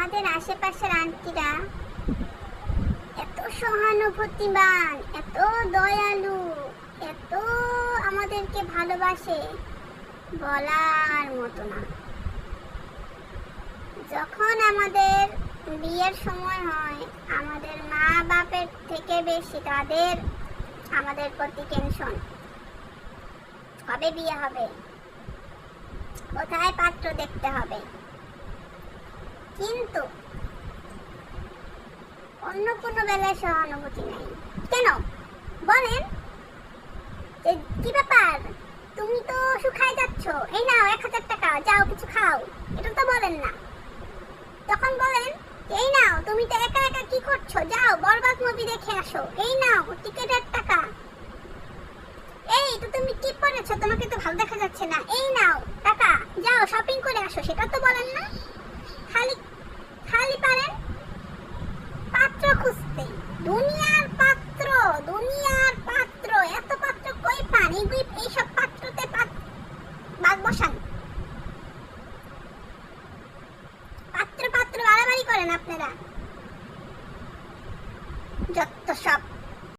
আমাদের আশেপাশের আন্টিরা এত সহানুভূতিবান, এত দয়ালু, এত আমাদেরকে ভালোবাসে, বলার মতো না। যখন আমাদের বিয়ের সময় হয়, আমাদের মা বাপের থেকে বেশি তাদের আমাদের প্রতি টেনশন। কবে বিয়ে হবে, কোথায় পাত্র দেখতে হবে। কিন্তু অন্য কোনো বেলায় সহানুভূতি নাই। কেন বলেন? যে কি ব্যাপার, তুমি তো শুকায় যাচ্ছ, এই নাও 1000 টাকা, যাও কিছু খাও, এটা তো বলেন না। তখন বলেন এই নাও, তুমি তো একা একা কি করছো, যাও বরবাদ মুভি দেখে আসো, এই নাও টিকেটের টাকা, এই তো তুমি কি পরেছো, তোমাকে তো ভালো দেখা যাচ্ছে না, এই নাও টাকা, যাও শপিং করে আসো, সেটা তো বলেন না। খালি খালি পারেন পাত্র খুঁজতে। দুনিয়ার পাত্র, দুনিয়ার পাত্র, এত পাত্র কই পান? এইসব পাত্রতে বাদ বসান। পাত্র পাত্র বাড়াবাড়ি করেন আপনারা, যত সব।